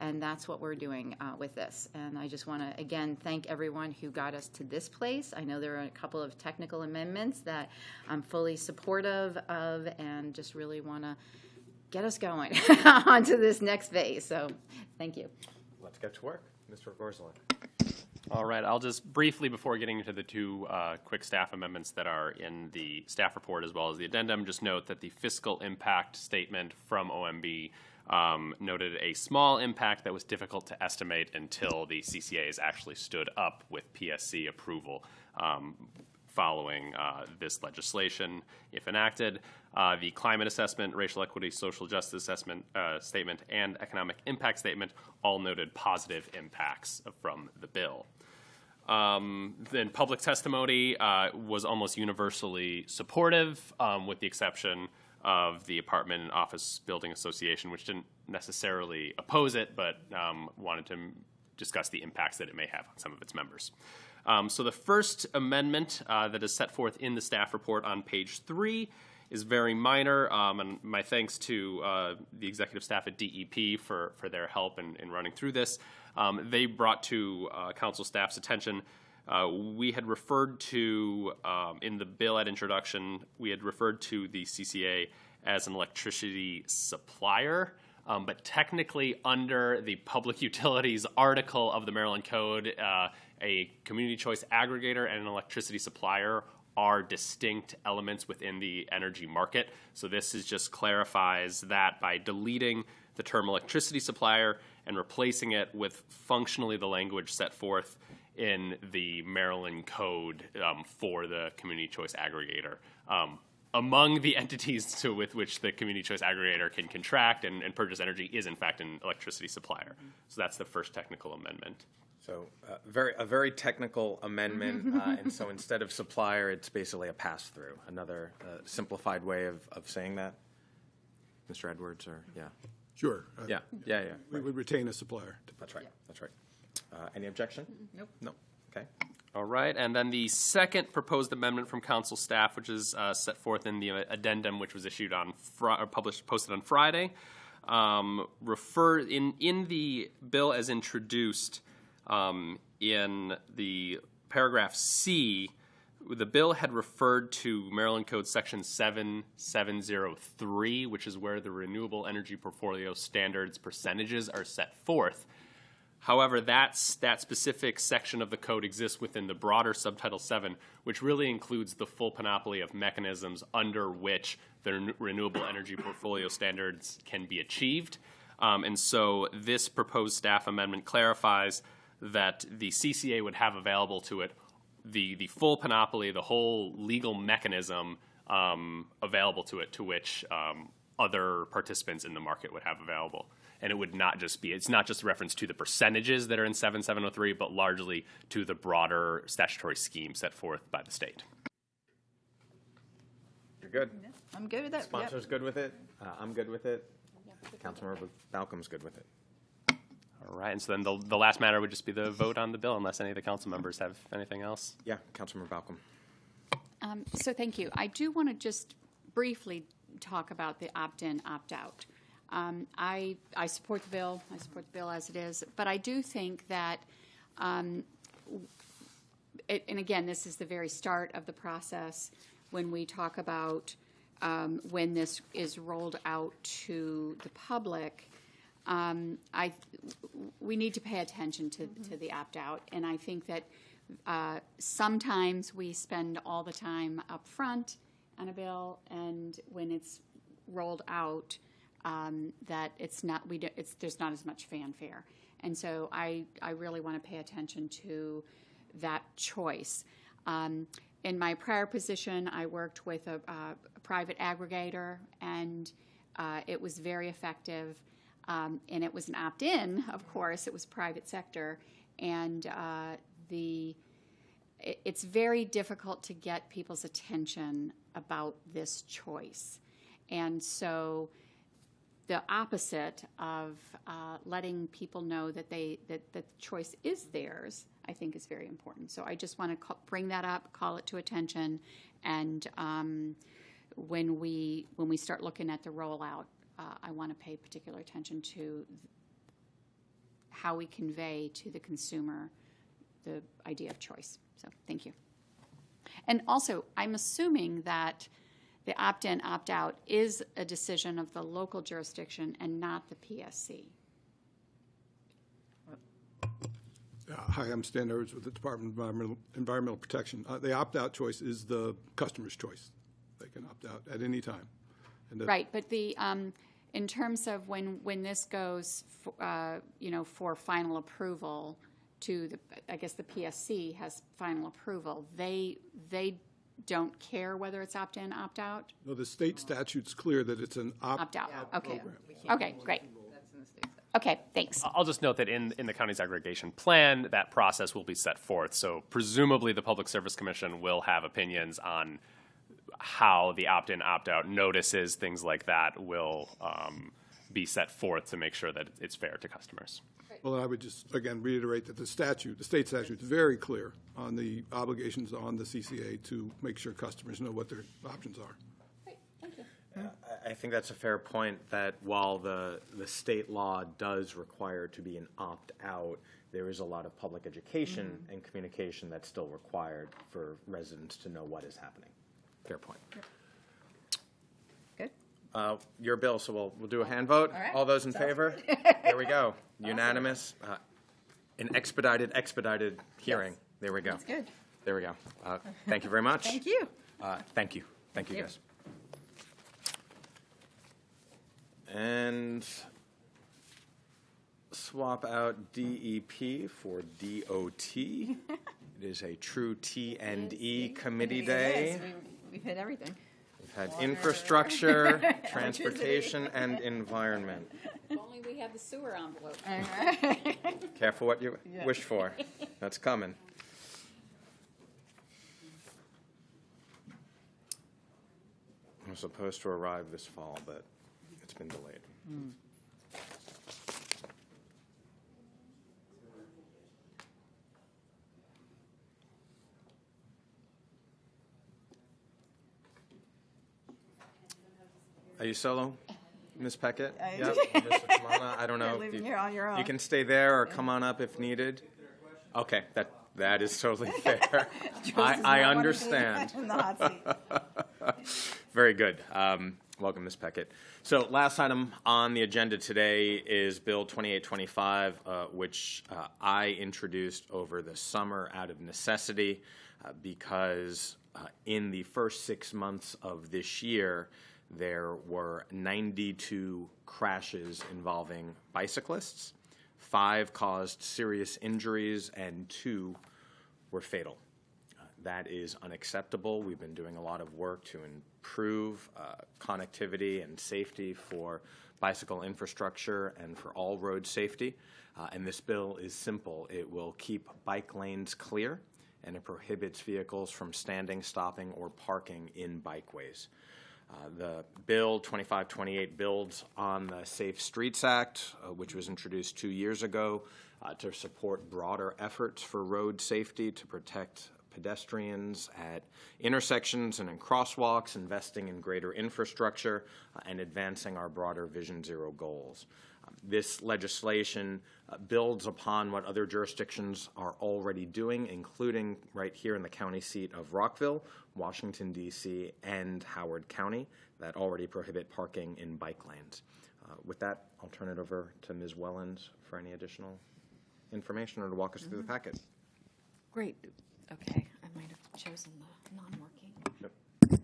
and that's what we're doing with this. And I just want to, again, thank everyone who got us to this place. I know there are a couple of technical amendments that I'm fully supportive of, and just really want to get us going onto this next phase. So thank you. Let's get to work. Mr. Gorzelek. All right, I'll just briefly, before getting into the two quick staff amendments that are in the staff report as well as the addendum, just note that the fiscal impact statement from OMB noted a small impact that was difficult to estimate until the CCAs actually stood up with PSC approval following this legislation, if enacted. The climate assessment, racial equity, social justice assessment statement, and economic impact statement all noted positive impacts from the bill. Then public testimony was almost universally supportive, with the exception of the Apartment and Office Building Association, which didn't necessarily oppose it, but wanted to discuss the impacts that it may have on some of its members. So the first amendment that is set forth in the staff report on page 3 is very minor, and my thanks to the executive staff at DEP for their help in running through this. They brought to council staff's attention, we had referred to, in the bill at introduction, we had referred to the CCA as an electricity supplier, but technically under the Public Utilities article of the Maryland Code, a community choice aggregator and an electricity supplier are distinct elements within the energy market. So this just clarifies that by deleting the term electricity supplier and replacing it with functionally the language set forth in the Maryland Code for the community choice aggregator. Among the entities with which the community choice aggregator can contract and purchase energy is, in fact, an electricity supplier. So that's the first technical amendment. So a very technical amendment, and so instead of supplier, it's basically a pass-through. Another simplified way of saying that, Mr. Edwards, or yeah. Sure. Yeah. We would retain a supplier. That's right. That's right. Any objection? Nope. No. Okay. All right, and then the second proposed amendment from council staff, which is set forth in the addendum, which was issued on posted on Friday, in the bill as introduced. In the paragraph C, the bill had referred to Maryland Code Section 7703, which is where the renewable energy portfolio standards percentages are set forth. However, that specific section of the code exists within the broader Subtitle 7, which really includes the full panoply of mechanisms under which the renewable energy portfolio standards can be achieved. And so this proposed staff amendment clarifies that the CCA would have available to it the full panoply, the whole legal mechanism available to it, to which other participants in the market would have available. And it would not just be, it's not just a reference to the percentages that are in 7703, but largely to the broader statutory scheme set forth by the state. You're good? I'm good with that. Sponsor's good with it? I'm good with it? Councilmember Balcom's good with it. All right, and so then the last matter would just be the vote on the bill, unless any of the council members have anything else. Yeah, Councilmember Balcom. So thank you. I do want to just briefly talk about the opt-in, opt-out. I support the bill. I support the bill as it is. But I do think that, and again, this is the very start of the process when we talk about when this is rolled out to the public. We need to pay attention to the opt-out, and I think that sometimes we spend all the time up front on a bill, and when it's rolled out, that it's not there's not as much fanfare, and so I really want to pay attention to that choice. In my prior position, I worked with a private aggregator, and it was very effective. And it was an opt-in, of course. It was private sector, and it's very difficult to get people's attention about this choice. And so the opposite of letting people know that that the choice is theirs, I think, is very important. So I just want to bring that up, call it to attention, and when we start looking at the rollout, I want to pay particular attention to how we convey to the consumer the idea of choice. So thank you. And also, I'm assuming that the opt-in, opt-out is a decision of the local jurisdiction and not the PSC. Hi, I'm Stan Edwards with the Department of Environmental Protection. The opt-out choice is the customer's choice. They can opt out at any time. And right, but In terms of when this goes, for final approval to I guess the PSC has final approval. They don't care whether it's opt-in, opt-out? No, the state statute's clear that it's an Opt-out, okay. program. Okay, great. Okay, thanks. I'll just note that in the county's aggregation plan, that process will be set forth. So presumably the Public Service Commission will have opinions on how the opt-in, opt-out notices, things like that, will be set forth to make sure that it's fair to customers. Well, I would just, again, reiterate that the state statute is very clear on the obligations on the CCA to make sure customers know what their options are. Great, thank you. I think that's a fair point, that while the state law does require to be an opt-out, there is a lot of public education and communication that's still required for residents to know what is happening. Fair point. Good. Your bill, so we'll do a hand vote. All right. All those in favor? There we go. Unanimous. An expedited hearing. Yes. There we go. That's good. There we go. Thank you very much. Thank you. Thank you. Thank you, you. guys. And swap out DEP for DOT. It is a true T&E committee day. We've hit everything. We've had infrastructure, transportation, and environment. If only we had the sewer envelope. Careful what you wish for. That's coming. It was supposed to arrive this fall, but it's been delayed. Are you solo, Ms. Peckett? Yep. Just come on up. I don't know. You're leaving here on your own. You can stay there or come on up if needed. Okay, that is totally fair. I understand. In the hot seat. Very good. Welcome, Ms. Peckett. So last item on the agenda today is Bill 2825, which I introduced over the summer out of necessity because in the first 6 months of this year, there were 92 crashes involving bicyclists. 5 caused serious injuries and 2 were fatal. That is unacceptable. We've been doing a lot of work to improve connectivity and safety for bicycle infrastructure and for all road safety. And this bill is simple. It will keep bike lanes clear, and it prohibits vehicles from standing, stopping, or parking in bikeways. The bill 2528 builds on the Safe Streets Act, which was introduced 2 years ago to support broader efforts for road safety, to protect pedestrians at intersections and in crosswalks, investing in greater infrastructure, and advancing our broader Vision Zero goals. This legislation builds upon what other jurisdictions are already doing, including right here in the county seat of Rockville, Washington, D.C., and Howard County, that already prohibit parking in bike lanes. With that, I'll turn it over to Ms. Wellens for any additional information or to walk us through the packet. Great. Okay, I might have chosen the non-working. Yep.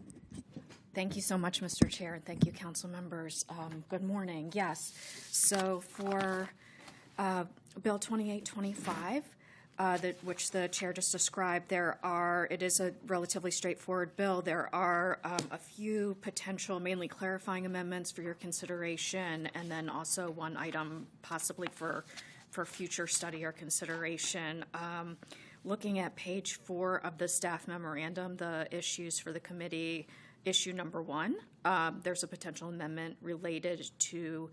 Thank you so much, Mr. Chair, and thank you, council members. Good morning. Yes, so for Bill 2825, which the chair just described, it is a relatively straightforward bill. There are a few potential, mainly clarifying amendments for your consideration, and then also one item possibly for future study or consideration. Looking at page 4 of the staff memorandum, the issues for the committee, issue number 1, there's a potential amendment related to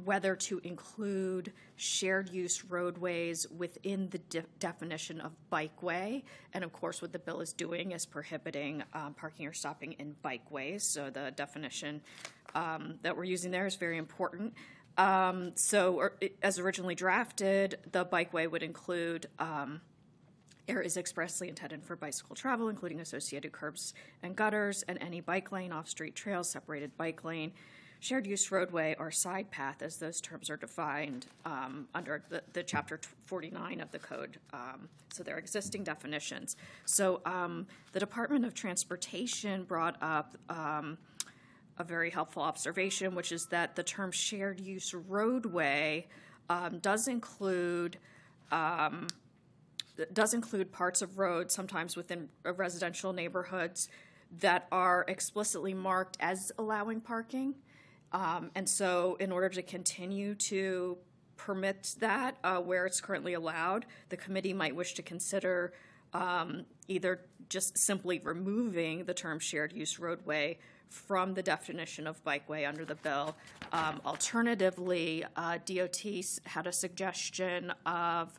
whether to include shared use roadways within the definition of bikeway. And of course, what the bill is doing is prohibiting parking or stopping in bikeways. So the definition that we're using there is very important. As originally drafted, the bikeway would include area is expressly intended for bicycle travel, including associated curbs and gutters, and any bike lane, off-street trails, separated bike lane, shared use roadway, or side path, as those terms are defined under the Chapter 49 of the code. So they're existing definitions. So the Department of Transportation brought up a very helpful observation, which is that the term shared use roadway does include parts of roads, sometimes within residential neighborhoods, that are explicitly marked as allowing parking. And so in order to continue to permit that where it's currently allowed, the committee might wish to consider either just simply removing the term shared use roadway from the definition of bikeway under the bill. Alternatively, DOT had a suggestion of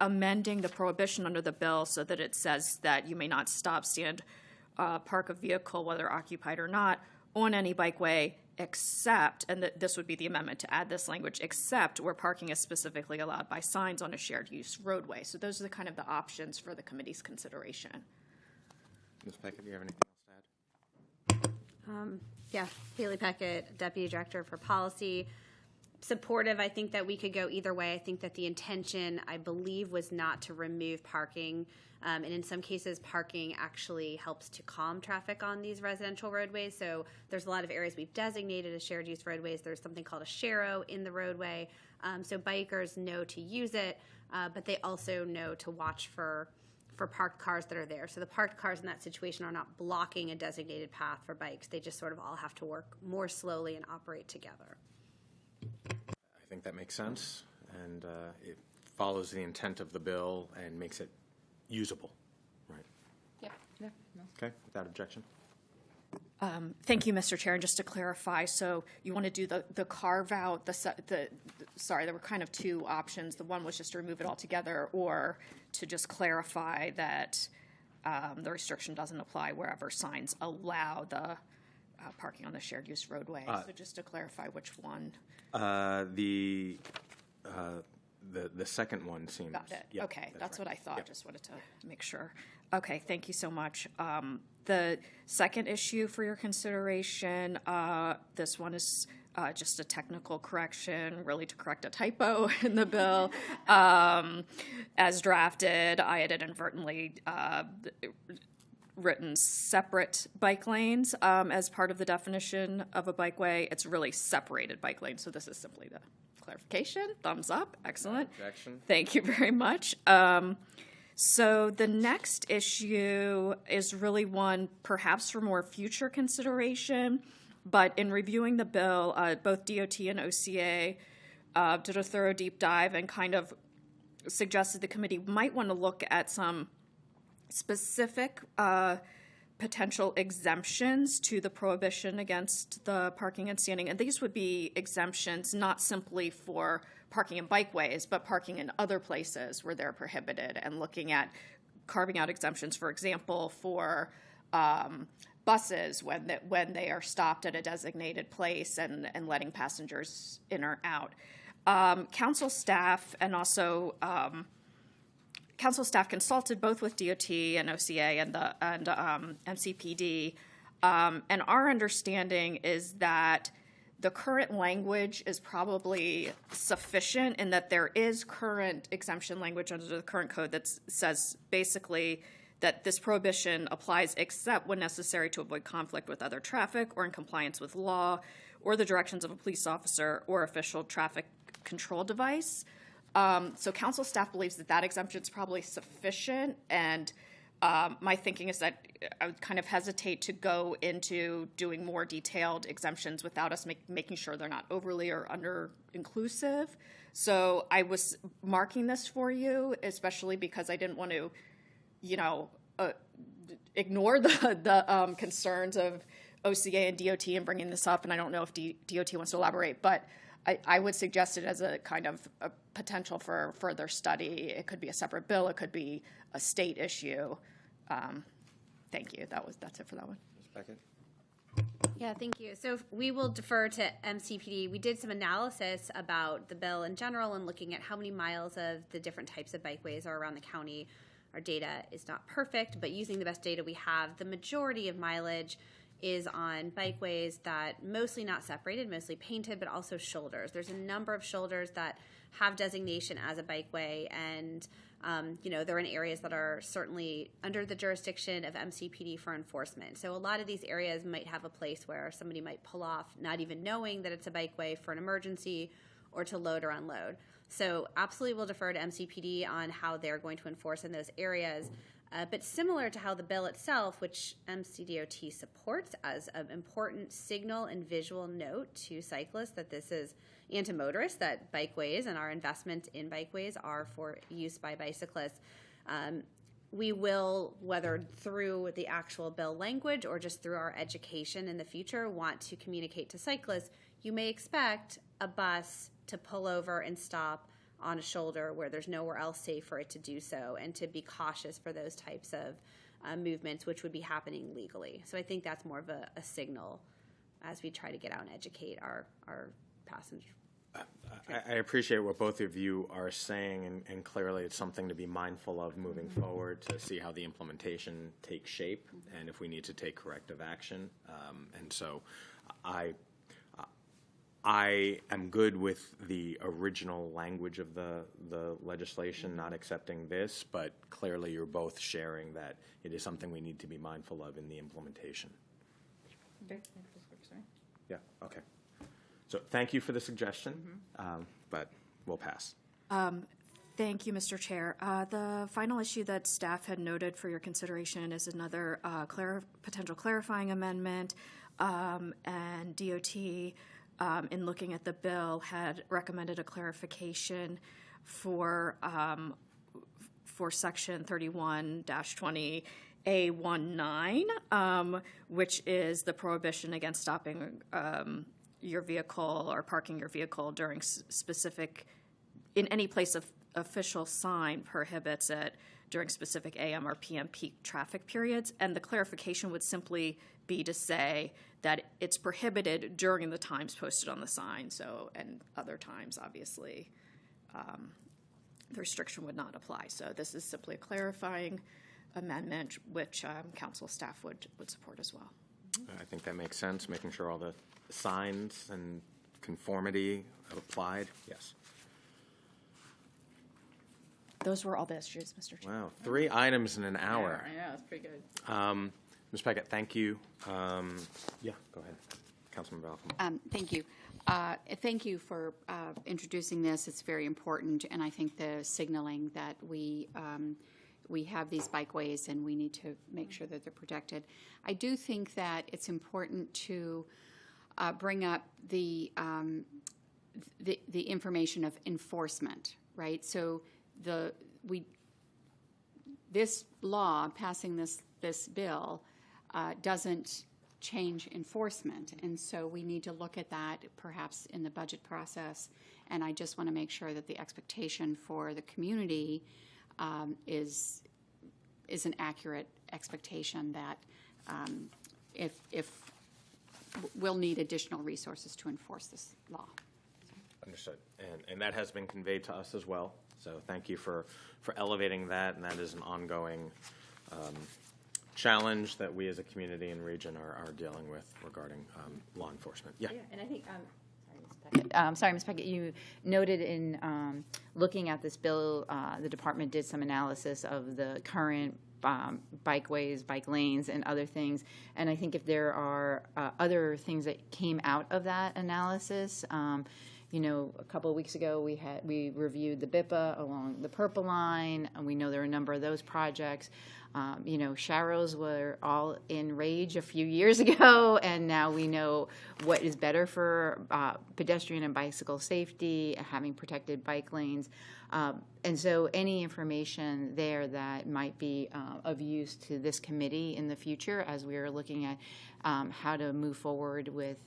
amending the prohibition under the bill so that it says that you may not stop, stand, park a vehicle, whether occupied or not, on any bikeway except, and this would be the amendment to add this language, except where parking is specifically allowed by signs on a shared use roadway. So those are the kind of the options for the committee's consideration. Ms. Peckett, do you have anything else to add? Yeah, Haley Peckett, Deputy Director for Policy. Supportive. I think that we could go either way. I think that the intention, I believe, was not to remove parking. And in some cases, parking actually helps to calm traffic on these residential roadways. So there's a lot of areas we've designated as shared use roadways. There's something called a sharrow in the roadway. So bikers know to use it, but they also know to watch for parked cars that are there. So the parked cars in that situation are not blocking a designated path for bikes. They just sort of all have to work more slowly and operate together. I think that makes sense, and it follows the intent of the bill and makes it usable, right? Yep. Yeah. Okay, without objection. Thank you, Mr. Chair. And just to clarify, so you want to do the carve out, sorry, there were kind of two options. The one was just to remove it altogether, or to just clarify that the restriction doesn't apply wherever signs allow the parking on the shared use roadway. So just to clarify which one. The second one seems. Got it. Yep, Okay, that's right. what I thought. Yep. Just wanted to make sure. Okay, thank you so much. The second issue for your consideration, this one is just a technical correction, really to correct a typo in the bill. As drafted, I had inadvertently written separate bike lanes as part of the definition of a bikeway. It's really separated bike lanes, so this is simply the clarification. Thumbs up. Excellent. Objection. Thank you very much. So the next issue is really one perhaps for more future consideration, but in reviewing the bill, both DOT and OCA did a thorough deep dive and kind of suggested the committee might want to look at some specific potential exemptions to the prohibition against the parking and standing. And these would be exemptions not simply for parking in bikeways, but parking in other places where they're prohibited, and looking at carving out exemptions, for example, for buses when they are stopped at a designated place and letting passengers in or out. Council staff and also Council staff consulted both with DOT and OCA and MCPD, and our understanding is that the current language is probably sufficient in that there is current exemption language under the current code that says basically that this prohibition applies except when necessary to avoid conflict with other traffic or in compliance with law or the directions of a police officer or official traffic control device. So council staff believes that exemption is probably sufficient, and my thinking is that I would kind of hesitate to go into doing more detailed exemptions without us making sure they're not overly or under-inclusive. So I was marking this for you, especially because I didn't want to, ignore the concerns of OCA and DOT in bringing this up, and I don't know if DOT wants to elaborate, but I would suggest it as a kind of a potential for further study. It could be a separate bill. It could be a state issue. Thank you. That's it for that one. Ms. Beckett? Yeah, thank you. So we will defer to MCPD. We did some analysis about the bill in general and looking at how many miles of the different types of bikeways are around the county. Our data is not perfect, but using the best data we have, the majority of mileage is on bikeways that mostly not separated, mostly painted, but also shoulders. There's a number of shoulders that have designation as a bikeway, and they're in areas that are certainly under the jurisdiction of MCPD for enforcement. So a lot of these areas might have a place where somebody might pull off not even knowing that it's a bikeway for an emergency or to load or unload. So absolutely we'll defer to MCPD on how they're going to enforce in those areas. But similar to how the bill itself, which MCDOT supports as an important signal and visual note to cyclists that this is, and to motorists, that bikeways and our investment in bikeways are for use by bicyclists. We will, whether through the actual bill language or just through our education in the future, want to communicate to cyclists, you may expect a bus to pull over and stop on a shoulder where there's nowhere else safe for it to do so, and to be cautious for those types of movements, which would be happening legally. So I think that's more of a signal as we try to get out and educate our passengers. I appreciate what both of you are saying, and clearly it's something to be mindful of moving forward to see how the implementation takes shape and if we need to take corrective action. And so I am good with the original language of the legislation, not accepting this, but clearly you're both sharing that it is something we need to be mindful of in the implementation. Okay. Yeah, okay. So thank you for the suggestion, but we'll pass. Thank you, Mr. Chair. The final issue that staff had noted for your consideration is another potential clarifying amendment, and DOT, in looking at the bill, had recommended a clarification for Section 31-20A19, which is the prohibition against stopping your vehicle or parking your vehicle during in any place of official sign prohibits it during specific AM or PM peak traffic periods. And the clarification would simply be to say that it's prohibited during the times posted on the sign. So, and other times, obviously, the restriction would not apply. So this is simply a clarifying amendment, which council staff would support as well. I think that makes sense, making sure all the signs and conformity are applied. Yes. Those were all the issues, Mr. Chair. Wow, 3 items in an hour. I know, it's pretty good. Ms. Peckett, thank you. Yeah, go ahead. Councilman Balcom. Thank you. Thank you for introducing this. It's very important, and I think the signaling that we have these bikeways and we need to make sure that they're protected. I do think that it's important to bring up the information of enforcement, right? So this law, passing this bill, doesn't change enforcement, and so we need to look at that perhaps in the budget process. And I just want to make sure that the expectation for the community is an accurate expectation that if we'll need additional resources to enforce this law. Understood. And that has been conveyed to us as well. So thank you for elevating that, and that is an ongoing challenge that we as a community and region are dealing with regarding law enforcement. Yeah. Yeah, and I think, sorry, Ms. Peckett, you noted in looking at this bill, the department did some analysis of the current bikeways, bike lanes, and other things. And I think if there are other things that came out of that analysis, a couple of weeks ago we reviewed the BIPA along the Purple Line, and we know there are a number of those projects. Sharrows were all in rage a few years ago, and now we know what is better for pedestrian and bicycle safety, having protected bike lanes. And so any information there that might be of use to this committee in the future as we are looking at how to move forward with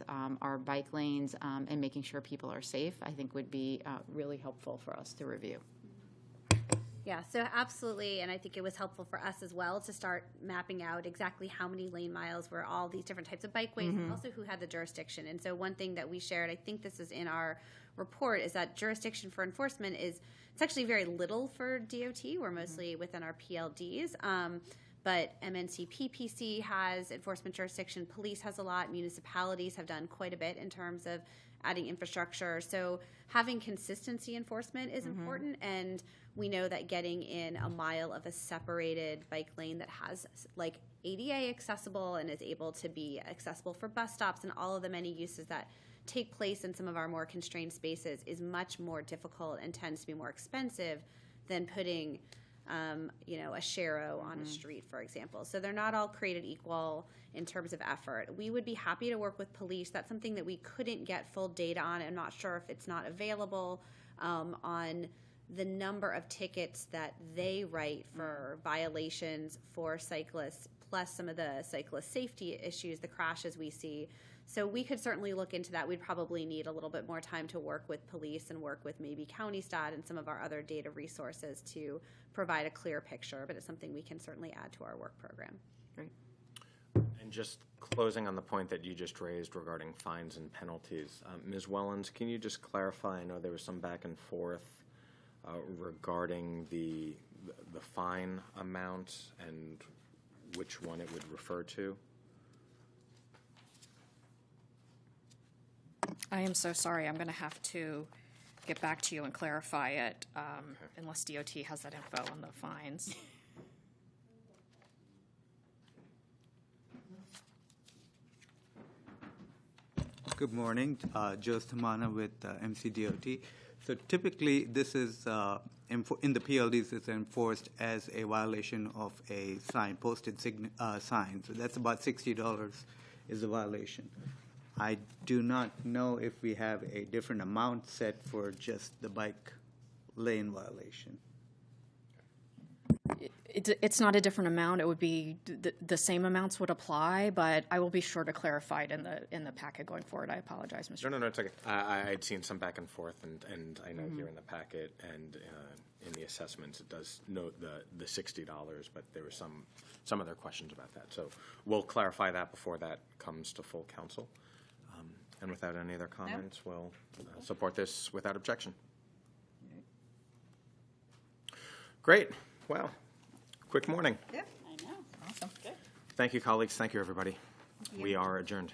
our bike lanes and making sure people are safe, I think would be really helpful for us to review. Yeah, so absolutely, and I think it was helpful for us as well to start mapping out exactly how many lane miles were all these different types of bikeways, and also who had the jurisdiction. And so one thing that we shared, I think this is in our report, is that jurisdiction for enforcement it's actually very little for DOT. We're mostly within our PLDs. But MNC PPC has enforcement jurisdiction, police has a lot, municipalities have done quite a bit in terms of adding infrastructure. So having consistency enforcement is important, and We know that getting in a mile of a separated bike lane that has like ADA accessible and is able to be accessible for bus stops and all of the many uses that take place in some of our more constrained spaces is much more difficult and tends to be more expensive than putting a Sharrow on a street, for example. So they're not all created equal in terms of effort. We would be happy to work with police. That's something that we couldn't get full data on. I'm not sure if it's not available on the number of tickets that they write for violations for cyclists, plus some of the cyclist safety issues, the crashes we see. So we could certainly look into that. We'd probably need a little bit more time to work with police and work with maybe County Stat and some of our other data resources to provide a clear picture, but it's something we can certainly add to our work program. Great. And just closing on the point that you just raised regarding fines and penalties, Ms. Wellens, can you just clarify? I know there was some back and forth regarding the fine amount and which one it would refer to. I am so sorry. I'm going to have to get back to you and clarify it, unless DOT has that info on the fines. Good morning, Joe Stamana with MCDOT. So typically, this is in the PLDs, it's enforced as a violation of a sign, posted sign. So that's about $60 is a violation. I do not know if we have a different amount set for just the bike lane violation. It's not a different amount. It would be the same amounts would apply, but I will be sure to clarify it in the packet going forward. I apologize, Mr. No, it's okay. I'd seen some back and forth, and I know here in the packet and in the assessments it does note the $60, but there were some other questions about that. So we'll clarify that before that comes to full council. And without any other comments, we'll support this without objection. Great. Well, quick morning. Yep. I know. Awesome. Good. Thank you, colleagues. Thank you, everybody. We are adjourned.